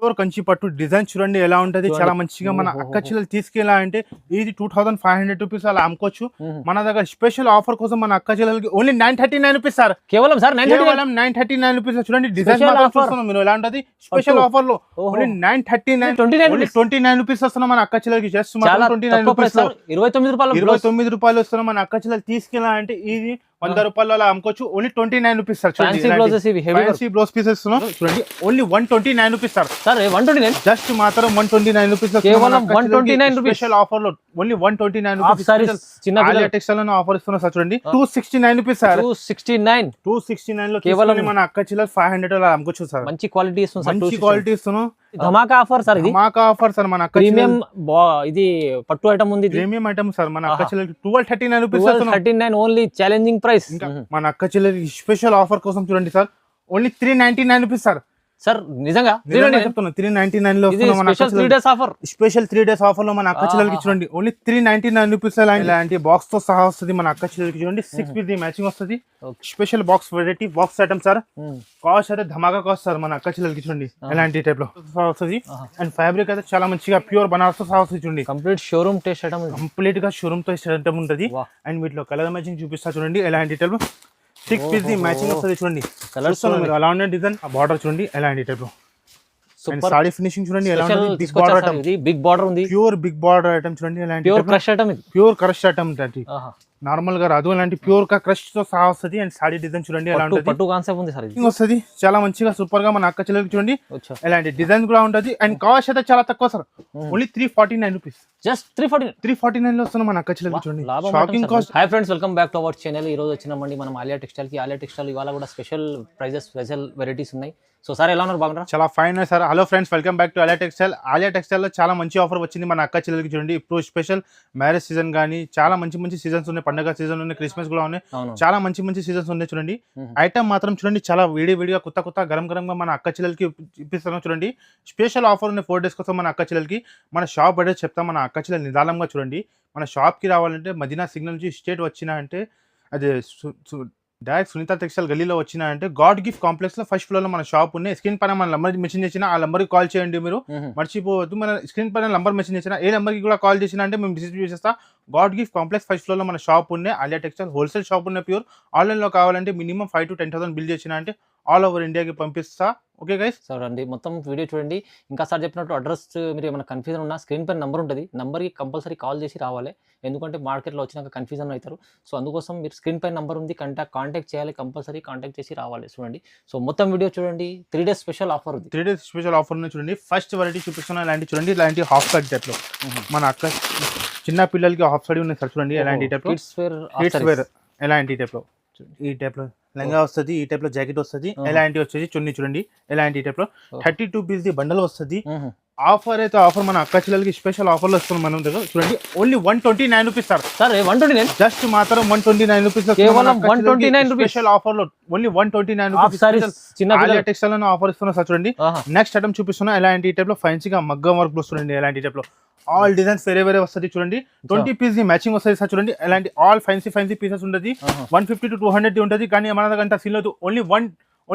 Pure Kanchi పట్టు design చూడండి ఎలా ఉంటది, చాలా మంచిగా మన అక్క చెల్లెలు తీసుకెళ్ళాలంటే ఇది 2500 రూపీస్ అలా అమ్ముకోవచ్చు. మన దగ్గర స్పెషల్ ఆఫర్ కోసం మన అక్క చెల్లెలకి ఓన్లీ 939 రూపీస్ సార్, కేవలం సార్ 939 రూపీస్. చూడండి డిజైన్ చూస్తున్నాం మీరు ఎలా ఉంటది, స్పెషల్ ఆఫర్ లో ఓన్లీ 939 రూపీస్ వస్తున్నాం మన అక్క చెల్లెలకి. జస్ట్ 29 రూపీస్, 29 రూపాయలు వస్తున్నాం మన అక్క చెల్లెలు తీసుకెళ్ళాలంటే ఇది 100 రూపాయలు అలా అమ్ముకోవచ్చు. Only 29 rupees sir. Fancy blouse pieces చూడండి ఓన్లీ 129 రూపీస్ సార్. జస్ట్ మాత్రం 129 రూపీస్, కేవలం 129 రూపీస్ స్పెషల్ ఆఫర్ లో ఓన్లీ 129 రూపీస్. ఆలియా టెక్స్టైల్ లో ఆఫర్ ఇస్తున్నా సార్. చూడండి 269 రూపీస్ సార్. 269 లో కేవలం మన అక్క చెల్లెలు 500 అలా అమ్ముకోవచ్చు సార్. మంచి క్వాలిటీ ఇస్తున్నాం, మంచి క్వాలిటీ ఇస్తున్నాం. ధమాకా ఆఫర్ సార్, ఇది ధమాకా ఆఫర్ సార్. మన అక్క ప్రీమియం ఇది పట్టు ఐటమ్ ఉంది, ప్రీమియం ఐటమ్ సార్. మన అక్క చెల్లెలకి 1239 రూపీస్, 1239 ఓన్లీ ఛాలెంజింగ్ ప్రైస్. మన అక్క చెల్లెలకి స్పెషల్ ఆఫర్ కోసం చూడండి sir only 399 rupees sir. Sir నిజంగా చెప్తున్నా 399 లో స్పెషల్ 3 డేస్ ఆఫర్ లో మన అక్క చెల్లెలకి చూడండి ఓన్లీ 399 రూపీస్. ఇలాంటి బాక్స్ తో సహా వస్తుంది మన అక్క చెల్లెలకి. చూడండి 6 పీస్ మ్యాచింగ్ వస్తుంది, special box variety box item sir. Cost అయితే ధమాకా కాస్ట్ సార్ మన అక్క చెల్లెలకి. చూడండి ఎలాంటి టైప్ లో వస్తుంది. అండ్ ఫ్యాబ్రిక్ అయితే చాలా మంచిగా ప్యూర్ బనారస్ తో సహా వస్తుంది. చూడండి complete showroom test item, complete గా షోరూమ్ టెస్ట్ ఐటమ్ ఉంటుంది. అండ్ వీటిలో కలర్ మ్యాచింగ్ చూపిస్తా చూడండి ఎలాంటి టైప్ లో 6 పీస్ మ్యాచింగ్ వస్తుంది. చూడండి కలర్స్ మీరు అలా ఉన్న డిజైన్, ఆ బార్డర్ చూడండి ఎలాంటి టైప్ లో. సాడీ ఫినిషింగ్ చూడండి ఎలా ఉంటుంది, big border item, big border ఉంది, ప్యూర్ బిగ్ బార్డర్ ఐటమ్ చూడండి ఎలాంటి pure crush item, pure crush item normal గా రాదు, అలాంటి ప్యూర్ గా క్రష్ తో సహా వస్తుంది. అండ్ సాడీ డిజైన్ చూడండి ఎలా ఉంటుంది, పట్టు కాన్సెప్ట్ ఉంది సార్. ఇది వస్తుంది చాలా మంచిగా సూపర్ గా మన అక్క చెల్లెలకి. చూడండి ఎలాంటి డిజైన్ కూడా ఉంటుంది. అండ్ కాస్ట్ అయితే చాలా తక్కువ సార్, ఓన్లీ 349 రూపీస్. జస్ట్ 349 లో వస్తున్నాం మన అక్క చెల్లెలకి. చూడండి shocking cost. Hi friends, welcome back to our channel. ఈ రోజు వచ్చినామండి మనం ఆలియా టెక్స్టైల్ కి. ఆలియా టెక్స్టైల్ ఇవాళ కూడా స్పెషల్ ప్రైజెస్, స్పెషల్ వెరైటీస్ ఉన్నాయి. సో సార్ ఎలా ఉన్నారు, బాగున్నారా? చాలా fine sir. Hello friends, welcome back to Alia textile. Alia textile లో చాలా మంచి ఆఫర్ వచ్చింది మన అక్క చెల్లెలకి. చూడండి ఇప్పుడు స్పెషల్ మ్యారేజ్ సీజన్ కానీ చాలా మంచి మంచి సీజన్స్ ఉన్నాయి, పండుగ సీజన్ ఉన్నాయి, క్రిస్మస్ కూడా ఉన్నాయి, చాలా మంచి మంచి సీజన్స్ ఉన్నాయి. చూడండి ఐటమ్ మాత్రం చూడండి చాలా వేడిగా కొత్త గరం గా మన అక్క చెల్లెలకి ఇప్పిస్తున్నాం. చూడండి స్పెషల్ ఆఫర్ ఉన్నాయి 4 డేస్ కోసం మన అక్క చెల్లెలకి. మన షాప్ అడ్రస్ చెప్తాం. మన అక్క చెల్లెలు నిదానంగా చూడండి. మన షాప్ కి రావాలంటే మదీనా సిగ్నల్ నుంచి స్టేట్ వచ్చినా అంటే అదే డైరెక్ట్ సునీత టెక్స్టైల్ గల్లీలో వచ్చినా అంటే గాడ్ గిఫ్ట్ కాంప్లెక్స్ లో ఫస్ట్ ఫ్లోర్ లో మన షాప్ ఉన్నాయి. స్క్రీన్ పైన మన నంబర్ మెన్షన్ చేసినా ఆ నంబర్ కి కాల్ చేయండి. మీరు మర్చిపోవద్దు, మన స్క్రీన్ పైన నంబర్ మెన్షన్ చేసినా ఏ నంబర్ కి కూడా కాల్ చేసినా అంటే మేము రిసీవ్ చేసేస్తా. God gift complex first floor లో మన షాప్ ఉన్నాయి. ఆలియా టెక్స్టైల్ హోల్సేల్ షాప్ ఉన్నాయి. ప్యూర్ ఆన్లైన్ లో కావాలంటే మినిమం 5 to 10,000 బిల్ చేసినా అంటే ఆల్ ఓవర్ ఇండియాకి పంపిస్తా. ఓకే గైస్, సార్ అండి మొత్తం వీడియో చూడండి. ఇంకా సార్ చెప్పినట్టు అడ్రస్ మీరు ఏమైనా కన్ఫ్యూజన్ ఉన్నా స్క్రీన్ పైన నెంబర్ ఉంటుంది, నెంబర్కి కంపల్సరీ కాల్ చేసి రావాలి. ఎందుకంటే మార్కెట్లో వచ్చినాక కన్ఫ్యూజన్ అవుతారు. సో అందుకోసం మీరు స్క్రీన్ పైన నెంబర్ ఉంది, కాంటాక్ట్ చేయాలి, కంపల్సరీ కాంటాక్ట్ చేసి రావాలి. చూడండి సో మొత్తం వీడియో చూడండి. 3 డేస్ స్పెషల్ ఆఫర్ ఉంది. 3 డేస్ స్పెషల్ ఆఫర్ ఉంది. చూడండి ఫస్ట్ వెరైటీ చూపిస్తున్నా ఇలాంటి. చూడండి ఇలాంటి హాఫ్ కట్ టైప్ లో మన అక్క చిన్న పిల్లలకి హాఫ్ సారీ ఉన్నాయి సార్. చూడండి ఎలాంటి టైప్ లో కిడ్స్ వేర్ ఎలాంటి టైప్ లో ఈ టైప్ లో లెంగా వస్తుంది, ఈ టైప్ లో జాకెట్ వస్తుంది, ఎలాంటి వచ్చేసి చున్నీ చూడండి ఎలాంటి టైప్ లో 32 పీస్ ది బండల్ వస్తుంది. ఆఫర్ అయితే ఆఫర్ మన అక్క చెల్లెలకి స్పెషల్ ఆఫర్ లో వస్తుంది మన దగ్గర. చూడండి ఓన్లీ 129 రూపీస్ సార్. 129 జస్ట్ మాత్రం 129 రూపీస్, కేవలం 129 రూపీస్ స్పెషల్ ఆఫర్ లో ఓన్లీ 129 రూపీస్. ఆలియా టెక్స్టైల్ లో ఆఫర్ ఇస్తున్నా సార్. చూడండి నెక్స్ట్ ఐటమ్ చూపిస్తున్నా ఎలాంటి టైప్ లో ఫ్యాన్సీగా మగ్గం వర్క్ లో. చూడండి ఎలాంటి టైప్ లో ఆల్ డిజైన్స్ వేరే వస్తుంది. చూడండి 20 పీస్ మ్యాచింగ్ వస్తుంది సార్. చూడండి ఎలాంటి ఆల్ ఫ్యాన్సీ పీసెస్ ఉంటుంది. 150 to 200 ఉంటుంది, కానీ మన దగ్గర అంత సీన్ లేదు. Only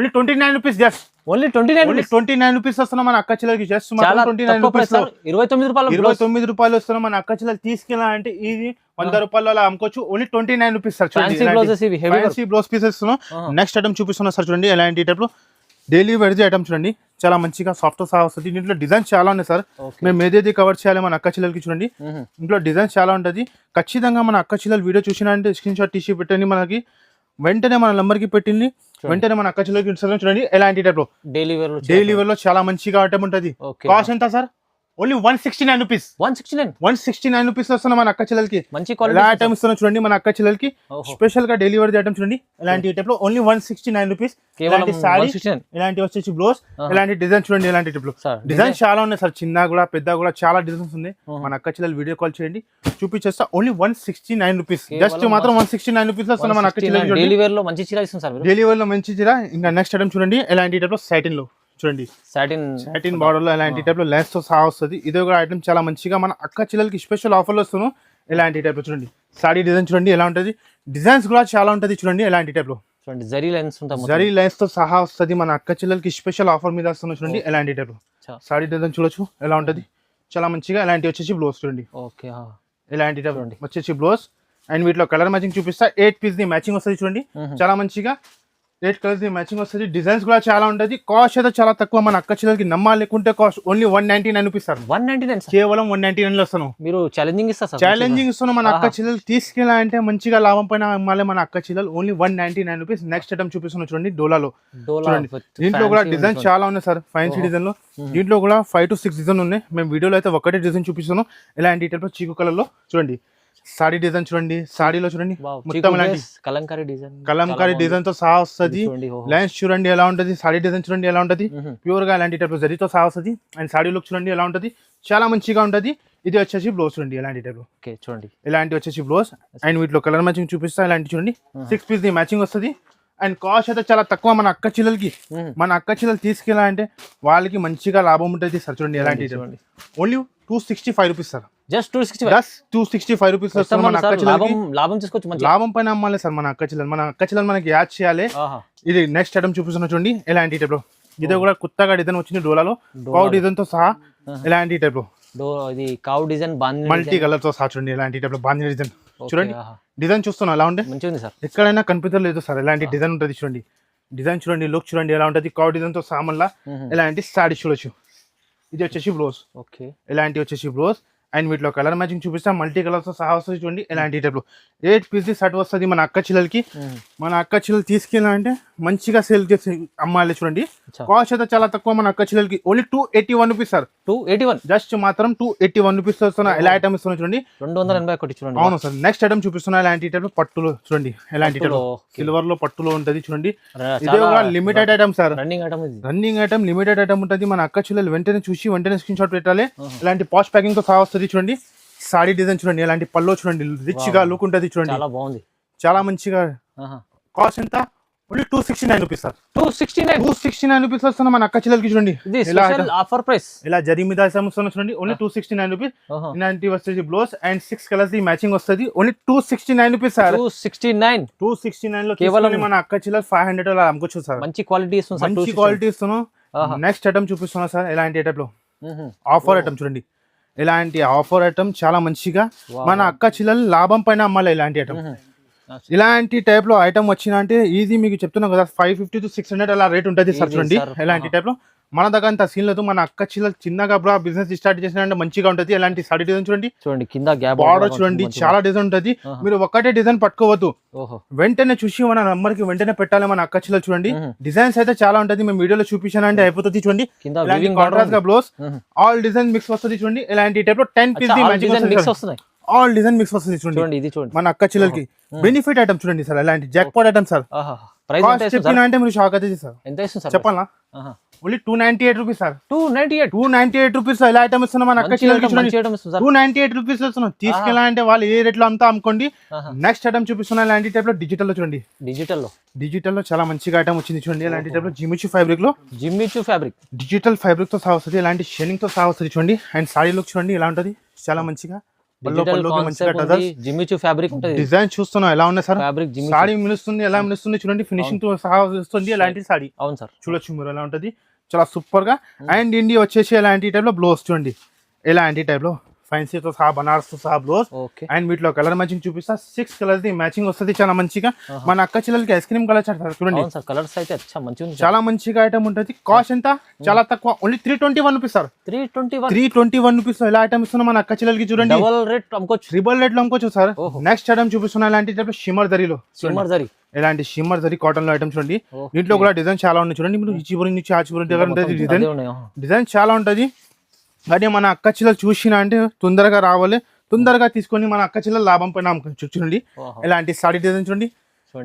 29 rupees. Just only 29 rupees వస్తున్నాం మన అక్క చెల్లెలకి. జస్ట్ 29 రూపీస్, 29 రూపాయలు వస్తున్నాం మన అక్క చెల్లెలు తీసుకెళ్ళాలంటే ఇది 100 రూపాయలు అలా అమ్ముకోవచ్చు. Only 29 rupees sir. Fancy blouse pieces ఇస్తున్నాం. నెక్స్ట్ ఐటమ్ చూపిస్తున్నా సార్. చూడండి ఎలాంటి టైప్ లో డైలీ వేర్ ఐటమ్. చూడండి చాలా మంచిగా సాఫ్ట్ సహా వస్తుంది. దీంట్లో డిజైన్ చాలా ఉన్నాయి సార్. మేము ఏదైతే కవర్ చేయాలి మన అక్క చెల్లెలకి. చూడండి ఇంట్లో డిజైన్ చాలా ఉంటుంది. ఖచ్చితంగా మన అక్క చెల్లెలు వీడియో చూసినా అంటే స్క్రీన్ షాట్ తీసి పెట్టండి, మనకి వెంటనే మన నంబర్ కి పెట్టింది, వెంటనే మన అక్క చెల్లెలకి చూడండి ఎలాంటి టైప్ లో డైలీ వేర్ లో చాలా మంచిగా ఐటమ్ ఉంటుంది. కాస్ట్ ఎంత సార్? Only 169 rupees. 169 రూపీస్ వస్తున్నా మన అక్క చెల్లెలకి. మంచి క్వాలిటీ ఐటమ్ ఇస్తున్నా చూడండి మన అక్క చెల్లెలకి. స్పెషల్ గా డైలీ వేర్ ఐటమ్ చూడండి ఎలాంటి టైప్ లో ఓన్లీ 169 రూపీస్. ఇలాంటి సారీ, ఇలాంటి వచ్చేసి బ్లౌజ్, ఇలాంటి డిజైన్ చూడండి ఎలాంటి టైప్ లో. డిజైన్ చాలా ఉన్నాయి సార్, చిన్న కూడా పెద్ద కూడా చాలా డిజైన్స్ ఉన్నాయి. మన అక్క చెల్లెలు వీడియో కాల్ చేయండి, చూపించేస్తా. Only 169 rupees. జస్ట్ మాత్రం 169 రూపీస్ వస్తున్నా మన అక్క చెల్లెలకి. డైలీ వేర్ లో మంచి చీర ఇస్తుంది సార్. డైలీ వేర్ లో మంచి చీర. ఇంకా నెక్స్ట్ ఐటమ్ చూడండి ఎలాంటి టైప్ లో సాటిన్ లో. చూడండి సాటిన్ బార్డర్ లో ఎలాంటి టైప్ లో లెన్స్ తో సహా వస్తుంది. ఇది కూడా ఐటమ్ చాలా మంచిగా మన అక్క చెల్లెలకి స్పెషల్ ఆఫర్ లో వస్తున్నాం. ఎలాంటి టైప్ లో చూడండి సాడీ డిజైన్ చూడండి ఎలా ఉంటుంది. డిజైన్స్ కూడా చాలా ఉంటుంది. చూడండి ఎలాంటి టైప్ లో చూడండి జరీ లైన్స్ ఉంటాయి, జరీ లైన్స్ తో సహా వస్తుంది. మన అక్క చెల్లెలకి స్పెషల్ ఆఫర్ మీద వస్తుంది చూడండి. ఎలాంటి టైప్ సారీ డిజైన్ చూడొచ్చు ఎలా ఉంటది, చాలా మంచిగా. ఎలాంటి వచ్చేసి బ్లౌజ్ చూడండి. ఓకే, ఎలాంటి టైప్ వచ్చేసి బ్లౌజ్. అండ్ వీటిలో కలర్ మ్యాచింగ్ చూపిస్తా. 8 పీస్ ది మ్యాచింగ్ వస్తుంది చూడండి, చాలా మంచిగా 8 కలర్స్ ది మ్యాచింగ్ వస్తుంది. డిజైన్స్ కూడా చాలా ఉంటుంది. కాస్ట్ అయితే చాలా తక్కువ. మన అక్క చెల్లెలకి నమ్మాలి లేకుంటే కాస్ట్ ఓన్లీ 199 రూపీస్ సార్. 199 కేవలం 199 లో వస్తాను. మీరు ఛాలెంజింగ్ ఇస్తారు సార్, ఛాలెంజింగ్ ఇస్తున్నాను. మన అక్క చెల్లెలు తీసుకెళ్ళాలంటే మంచిగా లాభం పైన అమ్మాలి మన అక్క చెల్లెలు. Only 199 rupees. నెక్స్ట్ ఐటమ్ చూపిస్తున్నాను చూడండి, డోలాలో. దీంట్లో కూడా డిజైన్ చాలా ఉన్నాయి సార్, ఫ్యాన్సీ డిజైన్ లో. దీంట్లో కూడా 5 to 6 డిజైన్ ఉన్నాయి. మేము వీడియోలో అయితే ఒకటే డిజైన్ చూపిస్తున్నాం. ఇలాంటి డీటెయిల్ లో చీకు కలర్ లో చూడండి. సాడీ డిజైన్ చూడండి, సాడీలో చూడండి మొత్తం ఇలాంటి కలంకారీ డిజైన్ తో సహా వస్తుంది. లైన్స్ చూడండి ఎలా ఉంటది, సాడీ డిజైన్ చూడండి ఎలా ఉంటది, ప్యూర్ గా ఇలాంటి టైప్ జరీతో సహా వస్తుంది. అండ్ సాడీ లుక్ చూడండి ఎలా ఉంటది, చాలా మంచిగా ఉంటది. ఇది వచ్చేసి బ్లౌజ్ చూడండి, ఎలాంటి టైప్ చూడండి, ఇలాంటి వచ్చేసి బ్లౌజ్. అండ్ వీటిలో కలర్ మ్యాచింగ్ చూపిస్తా. ఇలాంటి చూడండి 6 పీస్ ది మ్యాచింగ్ వస్తుంది. అండ్ కాస్ట్ అయితే చాలా తక్కువ. మన అక్క చెల్లెలకి మన అక్క చెల్లెలు తీసుకెళ్ళాలంటే వాళ్ళకి మంచిగా లాభం ఉంటుంది సార్. చూడండి ఎలాంటి only 265 rupees sir. Just 265 rupees లాభం పైన అమ్మాలి సార్ మన అక్క చెల్లెలు. మన అక్క చెల్లెలు మనకి యాడ్ చేయాలి. ఇది నెక్స్ట్ ఐటమ్ చూపిస్తున్నా చూడండి, ఎలాంటి టైప్ లో. ఇది కూడా కొత్తగా డిజైన్ వచ్చింది డోలాలో, కౌ డిజైన్ తో సహా. ఎలాంటి టైప్ లో ఇది కౌ డిజైన్ మల్టీ కలర్ తో సహా చూడండి. ఎలాంటి టైప్ లో బాంధీ డిజైన్ చూడండి. డిజైన్ చూస్తున్నా ఎలా ఉండే, మంచిగా సార్. ఎక్కడైనా కనిపించలేదు లేదు సార్. ఎలాంటి డిజైన్ ఉంటుంది చూడండి. డిజైన్ చూడండి, లుక్ చూడండి ఎలా ఉంటుంది. కౌ డిజైన్ తో సహా మళ్ళీ ఎలాంటి సాడీ చూడొచ్చు. ఇది వచ్చేసి బ్లౌజ్. ఓకే, ఎలాంటి వచ్చేసి బ్లౌజ్. అండ్ వీటిలో కలర్ మ్యాచింగ్ చూపిస్తాం. మల్టీ కలర్స్ తో సహా వస్తుంది చూడండి. ఎలాంటి టైప్ లో 8 పీస్ సెట్ వస్తుంది మన అక్క చెల్లెలకి. మన అక్క చెల్లెలు తీసుకెళ్ళాలంటే మంచిగా సేల్ చేసి అమ్మాలి చూడండి. కాస్ట్ అయితే చాలా తక్కువ. మన అక్క చెల్లెలకి ఓన్లీ 281 రూపీస్ సార్. 281 జస్ట్ మాత్రం 281 రూపీస్ వస్తున్నా. ఎలా ఐటమ్ ఇస్తున్నా చూడండి, 281 చూడండి. అవును సార్. నెక్స్ట్ ఐటమ్ చూపిస్తున్నా. ఎలాంటి టైప్ లో పట్టులో చూడండి. ఎలాంటి టైప్ సిల్వర్ లో పట్టులో ఉంటది చూడండి. ఇది కూడా limited item sir, running item limited item ఉంటుంది. మన అక్క చెల్లెలు వెంటనే చూసి వెంటనే స్క్రీన్ షాట్ పెట్టాలి. ఇలాంటి పాస్ట్ ప్యాకింగ్ తో సహా వస్తుంది చూడండి. సాడీ డిజైన్ చూడండి, ఎలాంటి పల్లో చూడండి, రిచ్ గా లుక్ ఉంటది చూడండి. చాలా బాగుంది, చాలా మంచిగా. కాస్ట్ ఎంత ఓన్లీ 269 రూపీస్ సార్. 269 రూపీస్ వస్తున్నా మన అక్క చెల్లెలకి చూడండి. ఆఫర్ ప్రైస్ ఇలా జరీ మీద వస్తున్నా చూడండి. Only 269 rupees. ఇలాంటి వచ్చేసి blouse and 6 colours the matching వస్తుంది. Only 269 rupees sir. 269 లో కేవలం మన అక్క చెల్లెలు 500 అలా అమ్ముకోవచ్చు సార్. మంచి క్వాలిటీ ఇస్తున్నాం, మంచి క్వాలిటీ ఇస్తున్నాం. నెక్స్ట్ ఐటమ్ చూపిస్తున్నా సార్. ఎలాంటి టైప్ లో ఆఫర్ ఐటమ్ చూడండి. ఇలాంటి ఆఫర్ ఐటమ్ చాలా మంచిగా మన అక్క చెల్లెలు లాభం పైన అమ్మాలి. ఇలాంటి ఐటమ్, ఇలాంటి టైప్ లో ఐటమ్ వచ్చిన అంటే ఈజీ మీకు చెప్తున్నాం కదా, 550 to 600 అలా రేట్ ఉంటుంది సార్. చూడండి ఇలాంటి టైప్ లో మన దగ్గర అంత సీన్ లేదు. మన అక్క చెల్లెలు చిన్నగా బిజినెస్ స్టార్ట్ చేసిన మంచిగా ఉంటుంది. ఎలాంటి సాడీ డిజైన్ చూడండి కింద బార్డర్ చూడండి, చాలా డిజైన్ ఉంటుంది. మీరు ఒక్కటే డిజైన్ పట్టుకోవద్దు, వెంటనే చూసి మన నంబర్ కి వెంటనే పెట్టాలి. మన అక్క చెల్లెలు చూడండి డిజైన్స్ అయితే చాలా ఉంటుంది. మేము వీడియోలో చూపించానంటే అయిపోతుంది చూడండి. కాంట్రాస్ట్ గా బ్లౌజ్ ఆల్ డిజైన్ మిక్స్ వస్తుంది చూడండి. ఇలాంటి టైప్ లో 10 పీస్ వస్తున్నాయి. ఆల్ డిజైన్ మిక్స్ వస్తుంది చూడండి. ఇది చూడండి మన అక్క చెల్లెలకి బెనిఫిట్ ఐటమ్ చూడండి సార్. ఇలాంటి జాక్పాట్ ఐటమ్ సార్. చెప్పిన అంటే మీరు షాక్ అయితే సార్. ఎంత ఇస్తుంది సార్? చెప్పాలా, ఓన్లీ 298 రూపీస్ సార్. 298 రూపీస్ ఎలా ఐటమ్ ఇస్తున్నా మన అక్క చెల్లెలకి చూడండి. 298 రూపీస్ ఇస్తున్నాం. తీసుకెళ్ళాలంటే వాళ్ళు ఏ రేట్ లో అంతా అమ్ముకోండి. నెక్స్ట్ ఐటమ్ చూపిస్తున్నా. ఇలాంటి టైప్ లో డిజిటల్ లో చూడండి. డిజిటల్ లో చాలా మంచిగా ఐటమ్ వచ్చింది చూడండి. ఇలాంటి టైప్ లో జిమ్మిచూ ఫ్యాబ్రిక్ డిజిటల్ ఫ్యాబ్రిక్ తో సహా వస్తుంది. ఇలాంటి షైనింగ్ తో సహా వస్తుంది చూడండి. అండ్ సారీ లుక్ చూడండి ఎలా ఉంటది, చాలా మంచిగా. డిజైన్ చూస్తున్నా ఎలా ఉన్నాయి సార్. సారీ మిలుస్తుంది, ఎలా మిలుస్తుంది చూడండి. ఫినిషింగ్ తో సహా వస్తుంది. ఎలాంటి సారీ అవును సార్, చూడొచ్చు మీరు ఎలా ఉంటది, చాలా సూపర్ గా. అండ్ ఇండి వచ్చేసి ఎలాంటి టైప్ లో బ్లౌజ్ చూడండి. ఎలాంటి టైప్ లో ఫ్యాన్సీతో సహా బనారస్ తో సహా బ్లౌజ్. అండ్ వీటిలో కలర్ మ్యాచింగ్ చూపిస్తా. 6 కలర్స్ ది మ్యాచింగ్ వస్తుంది చాలా మంచిగా. మన అక్క చెల్లెలకి ఐస్ క్రీమ్ కలర్ చూడండి, కలర్స్ అయితే చాలా మంచిగా ఐటమ్ ఉంటుంది. కాస్ట్ ఎంత చాలా తక్కువ, ఓన్లీ 321 రూపీస్ సార్. 321 రూపీస్ ఎలా ఐటమ్ ఇస్తున్నా మన అక్క చెల్లెలకి చూడండి. ట్రిబల్ రేట్ లో అమ్ముకోవచ్చు సార్. నెక్స్ట్ ఐటమ్ చూపిస్తున్నా. ఇలాంటి టైప్ షిమ్మర్ జరీలో ఇలాంటి షిమ్మర్ జరీ కాటన్ లో ఐటమ్ చూడండి. దీంట్లో కూడా డిజైన్ చాలా ఉన్నాయి చూడండి. మీరు ఈ చివరి నుంచి ఆ చివరి దగ్గర ఉంటుంది డిజైన్ చాలా ఉంటుంది. కానీ మన అక్క చెల్లెలు చూసినా అంటే తొందరగా రావాలి, తొందరగా తీసుకొని మన అక్క చెల్లెలు లాభం పైన చూడండి. ఇలాంటి సాడీ డిజైన్ చూడండి,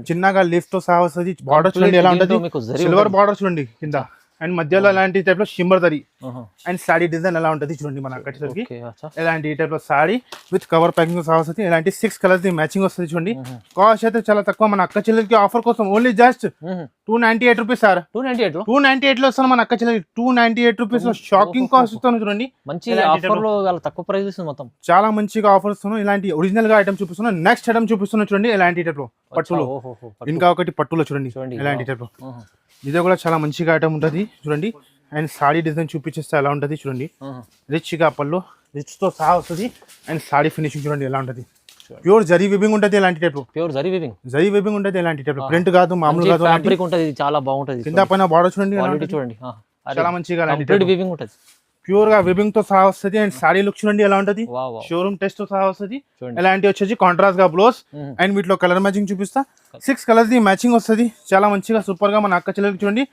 చిన్నగా లిఫ్ట్ తో సహా వస్తుంది. బార్డర్ చూడండి ఎలా ఉంటుంది, సిల్వర్ బార్డర్ చూడండి కింద. అండ్ మధ్యలో ఇలాంటి టైప్ లో shimmer zari. And saree design ఎలా ఉంటుంది చూడండి మన అక్క చెల్లెలకి. ఇలాంటి టైప్ లో సాడీ విత్ కవర్ ప్యాకింగ్ సహా వస్తుంది. ఇలాంటి 6 కలర్స్ మ్యాచింగ్ వస్తుంది చూడండి. కాస్ట్ అయితే చాలా తక్కువ. మన అక్క చెల్లెలకి ఆఫర్ కోసం ఓన్లీ జస్ట్ 298 రూపీస్ సార్. 298 లో 298 లో వస్తాను మన అక్క చెల్లెలు. 298 రూపీస్ లో షాకింగ్ కాస్ట్ ఇస్తాను చూడండి. మంచి ఆఫర్ లో తక్కువ ప్రైస్ ఇస్తుంది మొత్తం. చాలా మంచిగా ఆఫర్ ఇస్తున్నాను. ఇలాంటి ఒరిజినల్ గా ఐటమ్ చూపిస్తున్నాను. నెక్స్ట్ ఐటమ్ చూపిస్తున్నా చూడండి ఎలాంటి టైప్ లో పట్టులో. ఇంకా ఒకటి పట్టులో చూడండి ఎలాంటి టైప్ లో. ఇదే కూడా చాలా మంచిగా ఐటమ్ ఉంటుంది చూడండి. అండ్ సాడీ డిజైన్ చూపించేస్తే ఎలా ఉంటుంది చూడండి. రిచ్ గా పళ్ళు రిచ్ తో సహా వస్తుంది. అండ్ సాడీ ఫినిషింగ్ చూడండి ఎలా ఉంటుంది. ప్యూర్ జరీ విబింగ్ ఉంటుంది ఎలాంటి టైప్. ప్యూర్ జరీ విబింగ్ ఉంటుంది ఎలాంటి టైప్. ప్రింట్ కాదు మామూలు కాదు, ఫ్యాబ్రిక్ ఉంటుంది. చాలా బాగుంటుంది. కింద పైన బార్డర్ చూడండి చూడండి చాలా మంచిగా విబింగ్ ఉంటుంది. ప్యూర్ గా విబింగ్ తో సహా వస్తుంది. అండ్ సారీ లుక్ చూడండి ఎలా ఉంటుంది. షోరూమ్ టెస్ట్ తో సహా వస్తుంది. ఎలాంటి వచ్చేసి కాంట్రాస్ట్ గా బ్లౌజ్. అండ్ వీటిలో కలర్ మ్యాచింగ్ చూపిస్తా. 6 కలర్స్ ది మ్యాచింగ్ వస్తుంది. చాలా మంచిగా సూపర్ గా మన అక్క చెల్లెలకి చూడండి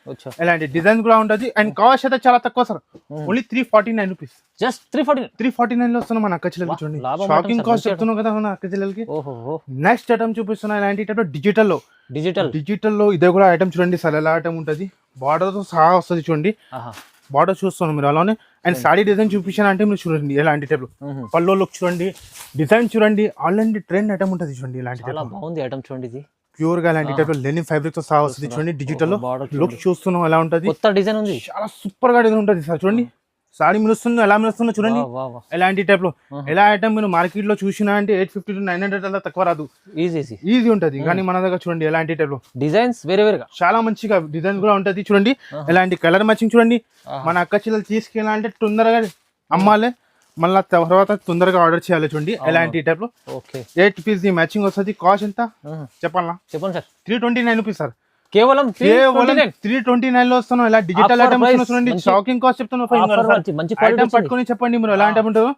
ఎలాంటి డిజైన్ కూడా ఉంటుంది. అండ్ కాస్ట్ అయితే చాలా తక్కువ సార్. Only 349 rupees. జస్ట్ 349 లో వస్తున్నాం మన అక్క చెల్లెలకి చూడండి. షాకింగ్ కాస్ట్ చెప్తున్నాం కదా మన అక్క చెల్లెలకి. నెక్స్ట్ ఐటమ్ చూపిస్తున్నా ఇలాంటి టైప్ డిజిటల్ లో ఇదే కూడా ఐటమ్ చూడండి సార్ ఎలా ఐటమ్ ఉంటుంది. బార్డర్ తో సహా వస్తుంది చూడండి. బార్డర్ చూస్తున్నాం మీరు అలానే. అండ్ సాడీ డిజైన్ చూపించాను అంటే మీరు చూడండి ఎలాంటి టైప్. పల్లో లుక్ చూడండి, డిజైన్ చూడండి. ఆల్రెడీ ట్రెండ్ ఐటమ్ ఉంటుంది చూడండి ఇలాంటి టైప్. బాగుంది ఐటమ్ చూడండి. ఇది ప్యూర్ గా ఇలాంటి టైప్ లెనిన్ ఫ్యాబ్రిక్ తో సహా వస్తుంది చూడండి. డిజిటల్ లో లుక్ చూస్తున్నాం ఎలా ఉంటుంది. కొత్త డిజైన్ ఉంది. చాలా సూపర్ గా డిజైన్ ఉంటుంది సార్ చూడండి. సారీ మిలుస్తుందో ఎలా మిలుస్తుందో చూడండి ఎలాంటి టైప్ లో. ఎలా ఐటమ్ మీరు మార్కెట్ లో చూసినా అంటే 850 to 900 అలా తక్కువ రాదు. ఈజీ ఉంటుంది. కానీ మన దగ్గర చూడండి ఎలాంటి టైప్ లో డిజైన్స్ వేరేగా చాలా మంచిగా డిజైన్ కూడా ఉంటది చూడండి. ఎలాంటి కలర్ మ్యాచింగ్ చూడండి. మన అక్క చెల్లెలు తీసుకెళ్ళాలంటే తొందరగా అమ్మాలి, మళ్ళీ తర్వాత తొందరగా ఆర్డర్ చేయాలి చూడండి ఎలాంటి టైప్ లో. 8 పీస్ ది మ్యాచింగ్ వస్తుంది. కాస్ట్ ఎంత చెప్పండి సార్. 329 rupees sir. కేవలం 329 లో వస్తున్నాం. ఇలా డిజిటల్ ఐటమ్స్ చూడండి. షాకింగ్ కాస్ట్ చెప్తున్నాం. పట్టుకొని చెప్పండి మీరు ఎలా ఐటమ్ ఉంటుందో.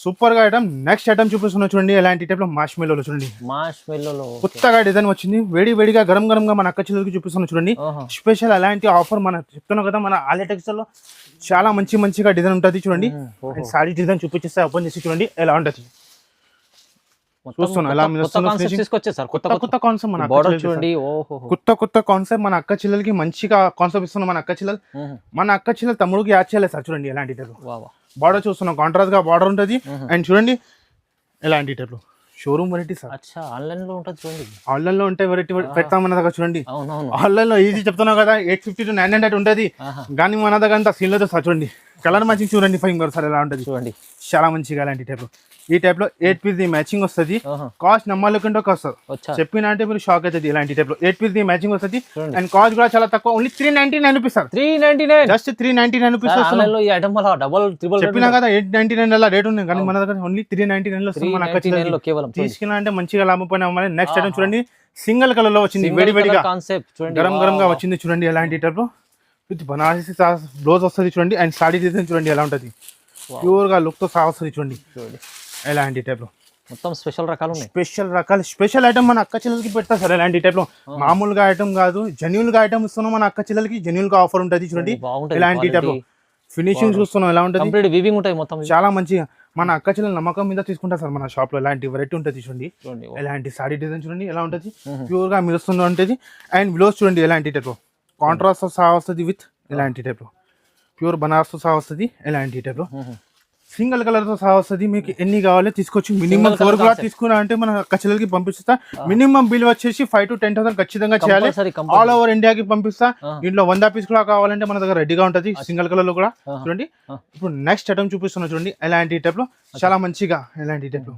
సూపర్ గా ఐటమ్. నెక్స్ట్ ఐటమ్ చూపిస్తున్నా చూడండి ఎలాంటి టైప్ లో మార్ష్ మెల్లో చూడండి. కొత్తగా డిజైన్ వచ్చింది. వేడిగా గరం గా మన అక్క చెల్లెలకి చూపిస్తున్నా చూడండి. స్పెషల్ అలాంటి ఆఫర్ మన చెప్తున్నాం కదా మన ఆలిటెక్స్ లో చాలా మంచిగా డిజైన్ ఉంటుంది చూడండి. సారీ డిజైన్ చూపించేస్తే ఓపెన్ చేసి చూడండి ఎలా ఉంటుంది. చూస్తున్నా ఎలా కొత్త కాన్సెప్ట్ మన కొత్త కాన్సెప్ట్ మన అక్క చెల్లెలకి మంచిగా కాన్సెప్ట్ ఇస్తున్నాం. మన అక్క చెల్లెలు తమ్ముడికి యాడ్ చేయాలి సార్ చూడండి ఎలాంటి టైప్. బార్డర్ చూస్తున్నాం కాంట్రాస్ట్ గా బార్డర్ ఉంటుంది. అండ్ చూడండి ఎలాంటి టైప్ లో షోరూమ్ వెరైటీ సార్. ఆన్లైన్ లో ఉంటుంది చూడండి. ఆన్లైన్ లో ఉంటే వెరైటీ పెడతాం మన దగ్గర చూడండి. ఆన్లైన్ లో ఈజీ చెప్తున్నావు కదా 850 to 900 ఉంటుంది. కానీ మన దగ్గర అంతా సీన్ లేదు సార్ చూడండి. కలర్ మ్యాచింగ్ చూడండి ఫైన్ సార్ ఎలా ఉంటుంది చూడండి. చాలా మంచిగా అలాంటి టైప్ లో. ఈ టైప్ లో 8 పీస్ ది మ్యాచింగ్ వస్తుంది. కాస్ట్ నమ్మలేకుండా కాస్ట్ చెప్పిన అంటే మీరు షాక్ అవుతుంది. ఇలాంటి టైప్ లో 8 పీస్ ది మ్యాచింగ్ వస్తుంది. అండ్ కాస్ట్ కూడా చాలా తక్కువ. Only 399 rupees sir. 399 just 399 rupees. చెప్పినా కదా 899 అలా రేట్ ఉంది. కానీ మన దగ్గర ఓన్లీ 399 లో వస్తుంది. మన అక్క చెల్లెలు తీసుకెళ్ళాలంటే మంచిగా లాభపోయినా. నెక్స్ట్ ఐటమ్ చూడండి సింగిల్ కలర్ లో వచ్చింది. వేడిగా గరం గా వచ్చింది చూడండి ఎలాంటి టైప్ లో. విత్ బనారసి బ్లౌజ్ వస్తుంది చూడండి. అండ్ సాడీ డిజైన్ చూడండి ఎలా ఉంటుంది. ప్యూర్ గా లుక్ తో సహా వస్తుంది చూడండి ఎలాంటి టైప్ లో. మొత్తం స్పెషల్ రకాలు స్పెషల్ ఐటమ్ మన అక్క చెల్లెలకి పెడతా సార్ ఎలాంటి టైప్ లో. మామూలుగా ఐటమ్ కాదు, జెన్యూన్ గా ఐటమ్ ఇస్తున్నాం మన అక్క చెల్లెలకి. జెన్యూన్ గా ఆఫర్ ఉంటుంది చూడండి ఎలాంటి టైప్ లో. ఫినిషింగ్ చూస్తున్నాం ఎలా ఉంటుంది. మొత్తం చాలా మంచిగా మన అక్క చెల్లెలు నమ్మకం మీద తీసుకుంటారు సార్ మన షాప్ లో. ఎలాంటి వెరైటీ ఉంటుంది చూడండి. ఎలాంటి సాడీ డిజైన్ చూడండి ఎలా ఉంటుంది. ప్యూర్ గా మిలుస్తుంది ఉంటుంది. అండ్ బ్లౌజ్ చూడండి ఎలాంటి టైప్ లో. కాంట్రాస్ట్ తో సహా వస్తుంది విత్ ఎలాంటి టైప్ లో. ప్యూర్ బనారస్ తో సహా వస్తుంది ఎలాంటి టైప్ లో. సింగిల్ కలర్ తో సహా వస్తుంది. మీకు ఎన్ని కావాలో తీసుకోవచ్చు. మినిమం 4 కూడా తీసుకున్నా అంటే మన ఖచ్చితంగా పంపిస్తా. మినిమం బిల్ వచ్చేసి 5 to 10,000 ఖచ్చితంగా చేయాలి. ఆల్ ఓవర్ ఇండియాకి పంపిస్తా. దీంట్లో 100 పీస్ కూడా కావాలంటే మన దగ్గర రెడీగా ఉంటుంది సింగిల్ కలర్ లో కూడా చూడండి. ఇప్పుడు నెక్స్ట్ ఐటమ్ చూపిస్తున్నా చూడండి ఎలాంటి టైప్ లో. చాలా మంచిగా ఎలాంటి టైప్ లో.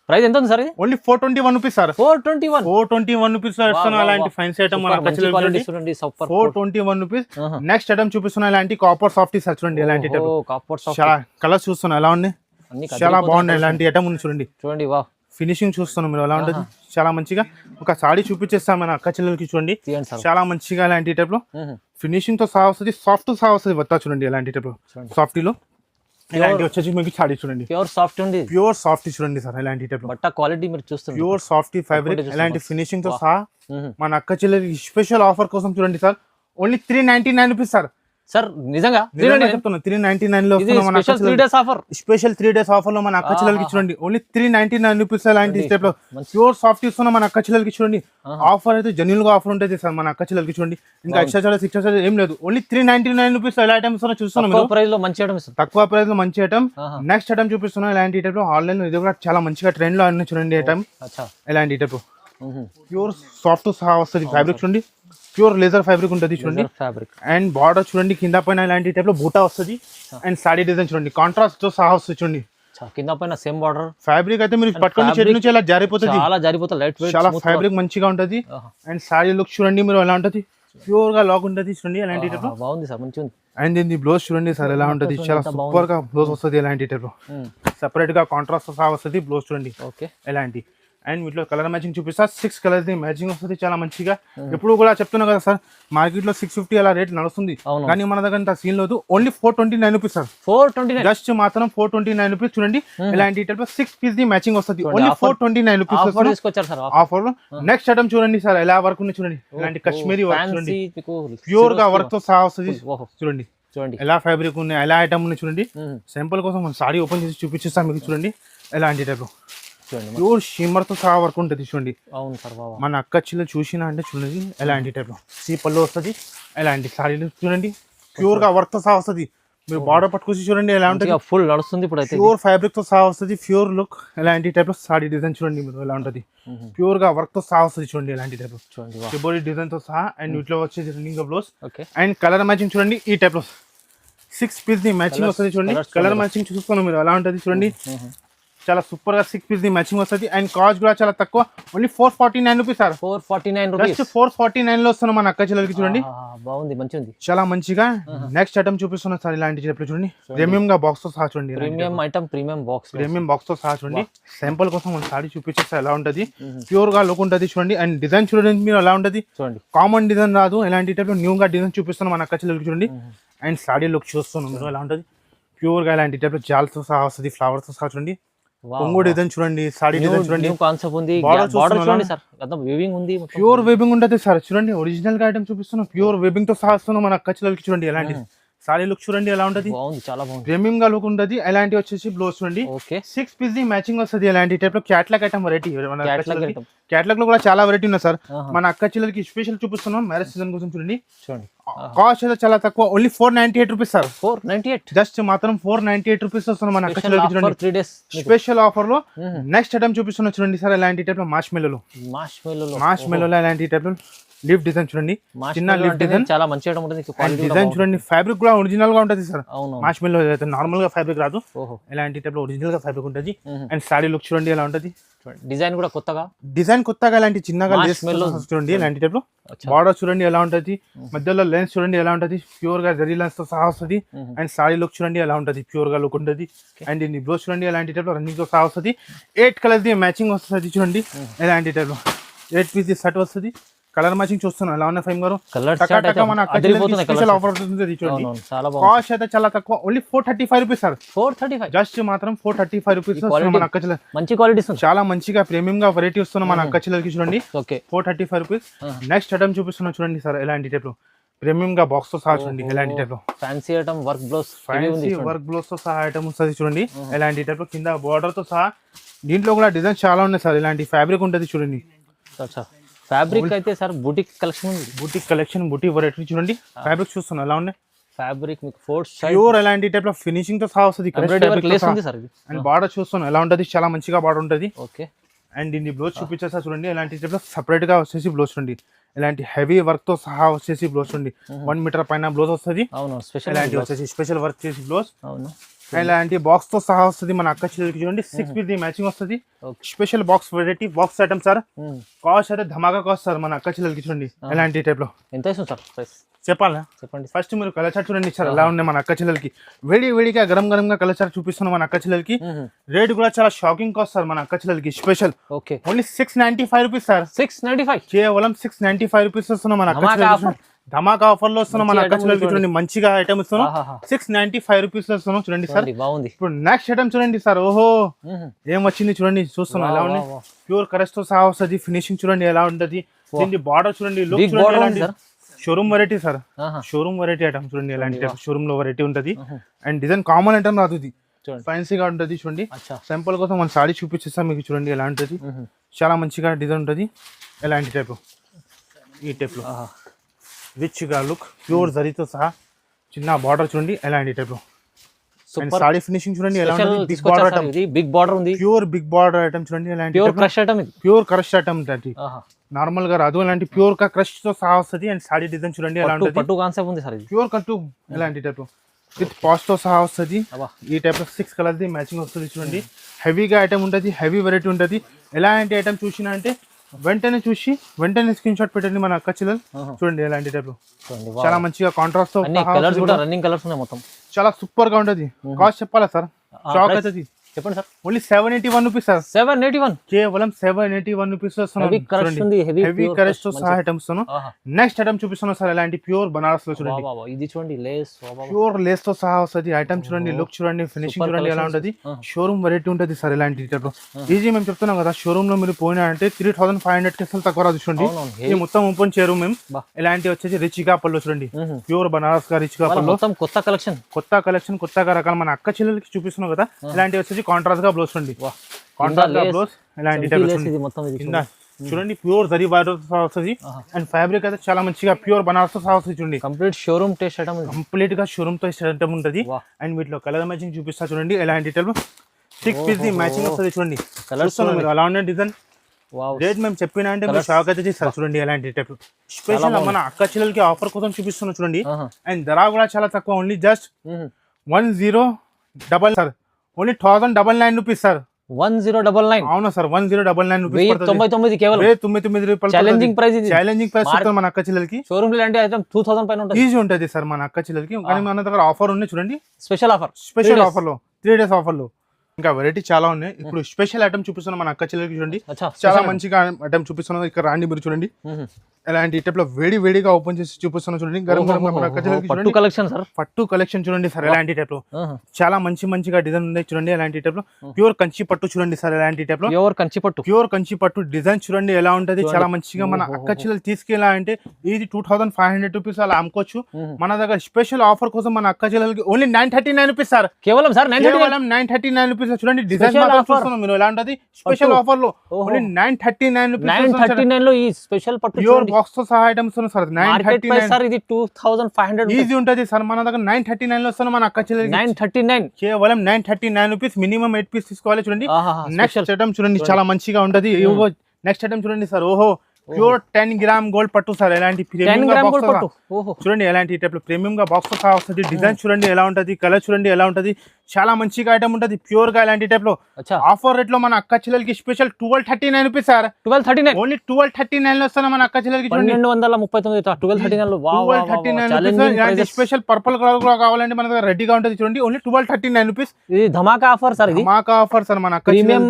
ప్రైస్ ఎంత ఉంది sir? Only 421 rupees sir. 421 rupees ఇస్తున్నా. అలాంటి fine item 421 rupees. Next item చూపిస్తున్నా ఇలాంటి కాపర్ సాఫ్ట్ సార్ చూడండి ఎలాంటి కలర్స్ చూస్తున్నా ఎలా ఉన్నాయి. చాలా బాగున్నాయి. ఎలాంటి ఐటమ్ ఉంది చూడండి. ఫినిషింగ్ చూస్తున్నాం మీరు ఎలా ఉంటుంది. చాలా మంచిగా ఒక సాడీ చూపించేస్తాం మన అక్క చెల్లెలకి చూడండి. చాలా మంచిగా ఎలాంటి టైప్ లో ఫినిషింగ్ తో సహా వస్తుంది. సాఫ్ట్ సహా వస్తుంది వస్తా చూడండి ఎలాంటి టైప్ లో. సాఫ్టీలో ఇలాంటి వచ్చేసి మీకు సాడీ చూడండి. ప్యూర్ సాఫ్ట్ చూడండి సార్ ఎలాంటి టైప్ బట్ట క్వాలిటీ మీరు చూస్తారు. ప్యూర్ సాఫ్ట్ ఫ్యాబ్రిక్ ఎలాంటి ఫినిషింగ్ తో సహా మన అక్క చెల్లెలకి స్పెషల్ ఆఫర్ కోసం చూడండి sir. Only 399 rupees sir. Sir నిజంగా 399 లో స్పెషల్ 3 days ఆఫర్ లో మన అక్క చెల్లెలకి చూడండి. Only 399 rupees. అలాంటి స్టెప్ లో ప్యూర్ సాఫ్ట్ ఇస్తున్నా మన అక్క చెల్లెలకి చూడండి. ఆఫర్ అయితే జెన్యూన్ గా ఆఫర్ ఉంటుంది సార్ మన అక్క చెల్లెలకి చూడండి. ఇంకా ఎక్స్ట్రా చార్జెస్ ఏం లేదు. Only 399 rupees. ఎలా ఐటమ్స్ చూస్తున్నాం తక్కువ ప్రైస్ లో మంచి ఐటమ్. నెక్స్ట్ ఐటమ్ చూపిస్తున్నా ఇలాంటి టైప్ లో. ఆన్లైన్ లో ఇది కూడా చాలా మంచిగా ట్రెండ్ లో అన్ని చూడండి ఐటమ్ ఎలాంటి టైప్. ప్యూర్ సాఫ్ట్ సహా వస్తుంది ఫ్యాబ్రిక్ చూడండి. ప్యూర్ లేజర్ ఫ్యాబ్రిక్ ఉంటుంది చూడండి. ఫ్యాబ్రిక్ అండ్ బార్డర్ చూడండి కింద పైన ఇలాంటి టైప్ లో బూటా వస్తుంది. అండ్ సాడీ డిజైన్ చూడండి కాంట్రాస్ట్ తో సహా వస్తుంది చూడండి. కింద పైన సేమ్ బార్డర్. ఫ్యాబ్రిక్ అయితే మీరు పట్టుకొని చేతి నుంచి ఇలా జారిపోతుంది, చాలా జారిపోతుంది, లైట్ వెయిట్, చాలా ఫ్యాబ్రిక్ మంచిగా ఉంటది. అండ్ సాడీ లుక్ చూడండి మీరు ఎలా ఉంటది, ప్యూర్ గా లాక్ ఉంటది చూడండి ఎలాంటి టైప్ లో. బాగుంది సార్, మంచిగా ఉంది. అండ్ దీని బ్లౌజ్ చూడండి సార్ ఎలా ఉంటది, చాలా సూపర్ గా బ్లౌజ్ వస్తుంది ఎలాంటి టైప్ లో. సెపరేట్ గా కాంట్రాస్ట్ తో సహా వస్తుంది బ్లౌజ్ చూడండి. ఓకే ఎలాంటి. అండ్ వీటిలో కలర్ మ్యాచింగ్ చూపిస్తా. 6 కలర్స్ మ్యాచింగ్ వస్తుంది చాలా మంచిగా. ఎప్పుడు కూడా చెప్తున్నా కదా సార్, మార్కెట్ లో 650 అలా రేట్ నడుస్తుంది, కానీ మన దగ్గర అంత సీన్ లేదు. Only 429 rupees sir. 429 జస్ట్ మాత్రం 429 రూపీస్ చూడండి. ఇలాంటి టైప్ లో 6 పీస్ ది మ్యాచింగ్ వస్తుంది. ఓన్లీ 429 రూపీస్ ఆఫర్ లో. నెక్స్ట్ ఐటమ్ చూడండి సార్ ఎలా వర్క్ ఉంది చూడండి. ఇలాంటి కాశ్మీరీ వర్క్ చూడండి, ప్యూర్ గా వర్క్ తో సహా వస్తుంది చూడండి. ఎలా ఫ్యాబ్రిక్ ఉన్నాయి, ఎలా ఐటమ్ ఉన్నాయి చూడండి. సింపుల్ కోసం మనం సారీ ఓపెన్ చేసి చూపించేస్తాం మీకు చూడండి. ఎలాంటి టైప్ ప్యూర్ షిమ్మర్ తో సహా వర్క్ ఉంటుంది చూడండి. అవును సార్, మన అక్క చిల్ల చూసినా అంటే చూడండి ఎలాంటి టైప్ లో సీ పళ్ళు వస్తుంది. ఎలాంటి సారీలు చూడండి, ప్యూర్ గా వర్క్ తో సహా వస్తుంది. మీరు బార్డర్ పట్టుకొచ్చి చూడండి ఎలా ఉంటుంది, ఫుల్ నడుస్తుంది ఇప్పుడు అయితే. ప్యూర్ ఫ్యాబ్రిక్ తో సహా వస్తుంది, ప్యూర్ లుక్. ఎలాంటి టైప్ లో సారీ డిజైన్ చూడండి మీరు ఎలా ఉంటుంది, ప్యూర్ గా వర్క్ తో సహా వస్తుంది చూడండి. ఎలాంటి టైప్ చూడండి, షిబోరి డిజైన్ తో సహా. అండ్ వీటిలో వచ్చేసి running blouse. Okay. And colour matching చూడండి ఈ టైప్ లో 6 పీస్ ది మ్యాచింగ్ వస్తుంది చూడండి. కలర్ మ్యాచింగ్ చూసుకున్నాం మీరు ఎలా ఉంటుంది చూడండి. చాలా సూపర్ గా 6 పీస్ ది మ్యాచింగ్ వస్తుంది. అండ్ కాస్ట్ కూడా చాలా తక్కువ, only 449 rupees sir. 449 rupees, just 449 లో వస్తున్నాం మన అక్క చెల్లెలకి చూడండి. బాగుంది, మంచిగా చాలా మంచిగా. నెక్స్ట్ ఐటమ్ చూపిస్తున్నా సార్ ఇలాంటి చెప్పలు చూడండి. ప్రీమియం గా బాక్స్ తో సహా చూడండి. ప్రీమియం ఐటమ్, ప్రీమియం బాక్స్ తో సహా చూడండి. శాంపుల్ కోసం మన సారీ చూపించేస్తా ఎలా ఉంటది, ప్యూర్ గా లుక్ ఉంటది చూడండి. అండ్ డిజైన్ చూడండి మీరు ఎలా ఉంటది చూడండి, కామన్ డిజైన్ రాదు. ఎలాంటి టైప్ లో న్యూ గా డిజైన్ చూపిస్తున్నాం మన అక్క చెల్లెలకి చూడండి. అండ్ సారీ లుక్ చూస్తున్నాం మీరు ఎలా ఉంటది, ప్యూర్ గా ఇలాంటి టైప్ లో జాల్తో సహా వస్తుంది, ఫ్లవర్స్ తో సహా చూడండి. కొంగు డిజైన్ చూడండి, సారీ డిజైన్ చూడండి, కాన్సెప్ట్ ఉంది. బార్డర్ చూడండి సార్, మొత్తం వీవింగ్ ఉంది, ప్యూర్ వీవింగ్ ఉంటది సార్ చూడండి. ఒరిజినల్ గా ఐటమ్ చూపిస్తున్నాం, ప్యూర్ వీవింగ్ తో సహా వస్తున్నాం మన అక్క చెల్లెలకి చూడండి. ఎలాంటి సారీ లుక్ చూడండి ఎలా ఉంటది, బాగుంది, చాలా బాగుంది, ప్రీమియం గా లుక్ ఉంటది. ఎలాంటి వచ్చేసి బ్లౌజ్ చూడండి. ఓకే. 6 పీస్ ది మ్యాచింగ్ వస్తుంది. ఎలాంటి టైప్ లో క్యాట్లాగ్ ఐటమ్ వెరైటీ. క్యాట్లాగ్ లో కూడా చాలా వెరైటీ ఉన్నాయి సార్. మన అక్క చెల్లెలకి స్పెషల్ చూపిస్తున్నాం మ్యారేజ్ సీజన్ కోసం చూడండి. కాస్ట్ అయితే చాలా తక్కువ, ఓన్లీ 498 రూపీస్ సార్. 498 జస్ట్ మాత్రం 498 రూపీస్ వస్తున్నాం మన అక్క చెల్లెలకి చూడండి. 3 డేస్ స్పెషల్ ఆఫర్ లో. నెక్స్ట్ ఐటమ్ చూపిస్తున్నా చూడండి సార్ ఎలాంటి టైప్ లో మార్ష్ మెల్లో ఎలాంటి టైప్ లో లీఫ్ డిజైన్ చూడండి. చిన్న లీఫ్ డిజైన్ చాలా మంచిగా ఉంటుంది. డిజైన్ చూడండి, ఫ్యాబ్రిక్ కూడా ఒరిజినల్ గా ఉంటుంది సార్. మార్ష్ మెల్లో అయితే నార్మల్ గా ఫ్యాబ్రిక్ రాదు, ఎలాంటి టైప్ లో ఒరిజినల్ గా ఫ్యాబ్రిక్ ఉంటుంది. అండ్ సారీ లుక్ చూడండి ఎలా ఉంటది, డిజైన్ కూడా కొత్తగా, ఇలాంటి చిన్నగా లేస్ చూడండి. ఇలాంటి టైప్ లో బార్డర్ చూడండి ఎలా ఉంటది, మధ్యలో లెన్స్ చూడండి ఎలా ఉంటది, ప్యూర్ గా జరీ లెన్స్ తో సహా వస్తుంది. అండ్ సారీ లుక్ చూడండి ఎలా ఉంటది, ప్యూర్ గా లుక్ ఉంటుంది. అండ్ దీని బ్లౌజ్ చూడండి ఎలాంటి టైప్ లో రన్నింగ్ తో సహా వస్తుంది. 8 కలర్స్ ది మ్యాచింగ్ వస్తుంది చూడండి. ఎలాంటి టైప్ లో 8 పీస్ ది సెట్ వస్తుంది. కలర్ మ్యాచింగ్ చూస్తున్నాం ఎలా ఉన్నాయి ఫైమ్ గారు. స్పెషల్ ఆఫర్ చూడండి. కాస్ట్ అయితే చాలా తక్కువ, ఓన్లీ 435 రూపీస్ సార్. 435 జస్ట్ మాత్రం 435 రూపీస్ మన అక్క చెల్లెలు. మంచి క్వాలిటీ, చాలా మంచిగా ప్రీమియం గా వెరైటీ వస్తున్నాం మన అక్క చెల్లెలకి చూడండి. ఓకే. 435 రూపీస్. నెక్స్ట్ ఐటమ్ చూపిస్తున్నా చూడండి సార్ ఎలాంటి టైప్ లో ప్రీమియం గా బాక్స్ తో సహా చూడండి. ఎలాంటి టైప్ లో ఫ్యాన్సీ ఐటమ్ వర్క్ బ్లౌజ్ తో సహా ఐటమ్ వస్తుంది చూడండి. ఎలాంటి టైప్ లో కింద బార్డర్ తో సహా. దీంట్లో కూడా డిజైన్ చాలా ఉన్నాయి సార్. ఇలాంటి ఫ్యాబ్రిక్ ఉంటుంది చూడండి. ఫ్యాబ్రిక్ అయితే sir boutique collection, boutique variety చూడండి. ఫ్యాబ్రిక్ చూస్తున్నా ఎలా ఉన్నాయి. ఫ్యాబ్రిక్ మీకు ప్యూర్ ఎలాంటి టైప్ లో ఫినిషింగ్ తో సహా వస్తుంది. అండ్ బార్డర్ చూస్తున్నా ఎలా ఉంటది, చాలా మంచిగా బార్డర్ ఉంటది. ఓకే. అండ్ దీన్ని బ్లౌజ్ చూపించేస్తా చూడండి. ఎలాంటి టైప్ లో సపరేట్ గా వచ్చేసి బ్లౌజ్ చూడండి. ఇలాంటి హెవీ వర్క్ తో సహా వచ్చేసి బ్లౌజ్ చూడండి. 1 మీటర్ పైన బ్లౌజ్ వస్తుంది. ఇలాంటి వచ్చేసి స్పెషల్ వర్క్ చేసి బ్లౌజ్. ఇలాంటి బాక్స్ తో సహా వస్తుంది మన అక్క చెల్లెలకి చూడండి. 6 పీస్ ది మ్యాచింగ్ వస్తుంది. Special box variety box item sir. Cost అయితే ధమాకా కాస్ట్ సార్ మన అక్క చెల్లెలకి చూడండి. ఎలాంటి టైప్ లో ఎంత సార్ ప్రైస్ చెప్పండి. ఫస్ట్ మీరు కలర్ చార్ట్ చూడండి సార్ ఎలా ఉన్నాయి మన అక్క చెల్లెలకి. వేడిగా గరం గా కలర్ చార్ట్ చూపిస్తున్నాం మన అక్క చెల్లెలకి. రేట్ కూడా చాలా షాకింగ్ కాస్ట్ సార్ మన అక్క చెల్లెలకి. Special okay, only 695 rupees sir. 695 కేవలం 695 రూపీస్ వస్తున్నాం మన అక్క చెల్లెలకి. ధమాకా ఆఫర్ లో వస్తున్నాం మన అక్క చెల్లెలకి చూడండి. మంచిగా ఐటమ్ ఇస్తున్నాం. 695 రూపీస్ లో వస్తున్నాం చూడండి సార్. ఇప్పుడు నెక్స్ట్ ఐటమ్ చూడండి సార్. ఓహో ఏం వచ్చింది చూడండి, చూస్తున్నాం ఎలా ఉన్నాయి. ప్యూర్ కరెస్ట్ తో సహా వస్తుంది. ఫినిషింగ్ చూడండి ఎలా ఉంటది. బార్డర్ చూడండి, లుక్ చూడండి. Showroom variety sir. Showroom variety item చూడండి. ఎలాంటి షోరూమ్ లో వెరైటీ ఉంటది. అండ్ డిజైన్ కామన్ ఐటమ్ రాదు, ఇది ఫ్యాన్సీగా ఉంటది చూడండి. సింపుల్ కోసం మన సారీ చూపించేస్తాం మీకు చూడండి ఎలా ఉంటది. చాలా మంచిగా డిజైన్ ఉంటది. ఎలాంటి టైప్ ఈ టైప్ లో రిచ్ గా లుక్, ప్యూర్ జరీతో సహా చిన్న బార్డర్ చూడండి. ఎలాంటి టైప్ లో సారీ ఫినిషింగ్ చూడండి ఎలా ఉంటుంది. బిగ్ బార్డర్ ఉంది, ప్యూర్ బిగ్ బార్డర్ ఐటమ్ చూడండి. ఎలాంటి pure crush item, pure crush item. Normal గా రాదు, ఇలాంటి ప్యూర్ గా క్రష్ తో సహా వస్తుంది. అండ్ సాడీ డిజైన్ చూడండి ఎలా ఉంటుంది, పట్టు కాన్సెప్ట్ ఉంది సార్ ఇది. ప్యూర్ కట్టు ఇలాంటి టైప్ విత్ పాస్ట్ తో సహా వస్తుంది. అబ్బా. ఈ టైప్ లో 6 కలర్స్ ది మ్యాచింగ్ వస్తుంది చూడండి. హెవీగా ఐటమ్ ఉంటుంది, హెవీ వెరైటీ ఉంటుంది. ఎలాంటి ఐటమ్ చూసినా అంటే వెంటనే చూసి వెంటనే స్క్రీన్ షాట్ పెట్టండి మన అక్క చెల్లెలు. చూడండి ఎలాంటి టైప్ లో చూడండి, చాలా మంచిగా కాంట్రాస్ట్ తో అన్ని కలర్స్ కూడా రన్నింగ్ కలర్స్ ఉన్నాయి మొత్తం. చాలా సూపర్ గా ఉంటది. కాస్ట్ చెప్పాలా సార్? షాక్ అవుతుంది. చెప్పండి సార్. Only 781 rupees sir. 781 కేవలం 781 రూపీస్ హెవీ కలర్స్ ఉంది, హెవీ కలర్స్ తో సహా ఐటమ్స్. నెక్స్ట్ ఐటమ్ చూపిస్తున్నా సార్, ఎలాంటి ప్యూర్ బనారస్ లో చూడండి. ఇది చూడండి లేస్, ప్యూర్ లేస్ తో సహా వస్తుంది. ఐటమ్ చూడండి, లుక్ చూడండి, ఫినిషింగ్ చూడండి ఎలా ఉంటది. షోరూమ్ వెరైటీ ఉంటుంది సార్ ఇలాంటి టైప్ లో. ఈజీ మేము చెప్తున్నాం కదా, షోరూమ్ లో మీరు పోయినా అంటే 3500 కి అసలు తక్కువ రాదు చూడండి. ఇది మొత్తం ఓపెన్ చేయరు మేము. ఇలాంటి వచ్చేసి రిచ్ గా పళ్ళు చూడండి, ప్యూర్ బనారస్ గా రిచ్ గా పళ్ళు. కొత్త కలెక్షన్, కొత్తగా రకాలు మన అక్క చెల్లెలకి చూపిస్తున్నాం కదా. ఇలాంటి వచ్చేసి కాంట్రాస్ట్ గా బ్లౌజ్ చూడండి, కాంట్రాస్ట్ గా బ్లౌజ్ ఇలాంటి చూడండి. ప్యూర్ జరీ బార్డర్ వస్తుంది. అండ్ ఫ్యాబ్రిక్ అయితే చాలా మంచిగా ప్యూర్ బనారస్ తో వస్తుంది చూడండి. Complete showroom taste item, complete గా షోరూమ్ తో ఐటమ్ ఉంటుంది. అండ్ వీటిలో కలర్ మ్యాచింగ్ చూపిస్తా చూడండి. ఎలాంటి టైప్ 6 పీస్ ది మ్యాచింగ్ వస్తుంది చూడండి. కలర్స్ మీరు అలా ఉన్న డిజైన్ రేట్ మేము చెప్పినా అంటే మీరు షాక్ అయితే చేస్తారు చూడండి. ఎలాంటి టైప్ స్పెషల్ మన అక్క చెల్లెలకి ఆఫర్ కోసం చూపిస్తున్నాం చూడండి. అండ్ ధర కూడా చాలా తక్కువ, only just 1099 sir. Only 1099 rupees sir. 1099. అవునా సార్, 1099 రూపీస్. 1099 కేవలం 1099 రూపాయలు. ఛాలెంజింగ్ ప్రైస్ ఇది. ఛాలెంజింగ్ ప్రైస్ చెప్తాం మన అక్క చెల్లెలకి. షోరూమ్ లో అంటే ఐటమ్ 2000 పైన ఉంటుంది. ఈజీ ఉంటుంది సార్ మన అక్క చెల్లెలకి. కానీ మన దగ్గర ఆఫర్ ఉన్నాయి చూడండి, స్పెషల్ ఆఫర్. స్పెషల్ ఆఫర్ లో 3 days ఆఫర్ లో ఇంకా వెరైటీ చాలా ఉన్నాయి. ఇప్పుడు స్పెషల్ ఐటమ్ చూపిస్తున్నాం మన అక్క చెల్లెలకి చూడండి. చాలా మంచిగా ఐటమ్ చూపిస్తున్నాం. ఇక్కడ రాండి మీరు చూడండి. ఎలాంటి టైప్ లో వేడిగా ఓపెన్ చేసి చూపిస్తున్నాం చూడండి. గరం గరం మన అక్క చెల్లెలకి పట్టు కలెక్షన్ సార్, పట్టు కలెక్షన్ చూడండి సార్. ఎలాంటి టైప్ లో చాలా మంచిగా డిజైన్ ఉన్నాయి చూడండి. ఎలాంటి టైప్ లో ప్యూర్ కంచి పట్టు చూడండి సార్. ఎలాంటి టైప్ లో ప్యూర్ కంచి పట్టు డిజైన్ చూడండి ఎలా ఉంటది. చాలా మంచిగా మన అక్క చెల్లెలు తీసుకెళ్ళాలంటే ఇది 2500 రూపీస్ అలా అమ్ముకోవచ్చు. మన దగ్గర స్పెషల్ ఆఫర్ కోసం మన అక్క చెల్లెలకి ఓన్లీ 939 రూపీస్ సార్. కేవలం సార్ 939 రూపీస్ చూడండి. డిజైన్ చూస్తున్నాం మీరు ఎలా ఉంటది. స్పెషల్ ఆఫర్ లో ఓన్లీ 939 రూపీస్. 939 లో ఈ స్పెషల్ పట్టు ప్యూర్ బాక్స్ తో సహా ఐటమ్స్ సార్. 939 సార్. ఇది 2500 ఈజీ ఉంటది సార్. మన దగ్గర 939 లో వస్తున్నాం మన అక్క చెల్లెలకి. 939 కేవలం 939 రూపీస్. మినిమం 8 పీస్ తీసుకోవాలి చూడండి. నెక్స్ట్ ఐటమ్ చూడండి చాలా మంచిగా ఉంటది. నెక్స్ట్ ఐటమ్ చూడండి సార్. ఓహో, ప్యూర్ 10 గ్రామ్ గోల్డ్ పట్టు సార్. ఎలాంటి ప్రీమియం గా బాక్స్ చూడండి. ఎలాంటి టైప్ లో ప్రీమియం గా బాక్స్ తో వస్తుంది. డిజైన్ చూడండి ఎలా ఉంటది, కలర్ చూడండి ఎలా ఉంటది. చాలా మంచిగా ఐటమ్ ఉంటది ప్యూర్ గా. ఇలాంటి టైప్ లో ఆఫర్ రేట్ లో మన అక్క చెల్లెలకి స్పెషల్ 1239 రూపీస్ సార్. 1239 ఓన్లీ 1239 లో వస్తున్నా మన అక్క చెల్లెలకి. 1239 1239 స్పెషల్ పర్పుల్ కలర్ కూడా కావాలంటే మన దగ్గర రెడీగా ఉంటది చూడండి. Only 1239 rupees. ఇది ధమాకా ఆఫర్ సార్. ఇది ధమాకా ఆఫర్ సార్. మన అక్క ప్రీమియం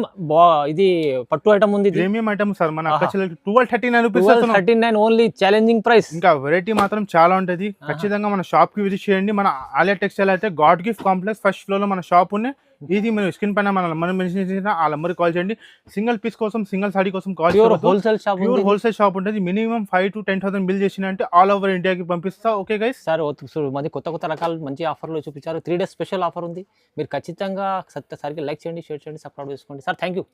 ఇది పట్టు ఐటమ్ ఉంది. Premium item sir. మన అక్క చెల్లెలకి 1239 రూపీస్. 1239 only challenging price. ఇంకా వెరైటీ మాత్రం చాలా ఉంటది. ఖచ్చితంగా మన షాప్ కి విజిట్ చేయండి. మన ఆలియా టెక్స్టైల్ అయితే God gift complex first floor లో మన షాప్ ఉన్నాయి. ఇది మీరు స్క్రీన్ పైన మనం మెన్షన్ చేసిన ఆ నెంబర్ కాల్ చేయండి. సింగిల్ పీస్ కోసం, సింగిల్ సాడీ కోసం కాల్ చేయండి. ప్యూర్ హోల్సేల్ షాప్ ఉంటుంది. మినిమం 5 to 10,000 బిల్ చేసిన అంటే ఆల్ ఓవర్ ఇండియాకి పంపిస్తా. Okay guys sir. మంది కొత్త రకాలు మంచి ఆఫర్లు చూపించారు. 3 days స్పెషల్ ఆఫర్ ఉంది. మీరు ఖచ్చితంగా సరికి లైక్ చేయండి, షేర్ చేయండి, సబ్స్క్రైబ్ చేసుకోండి సార్. Thank you.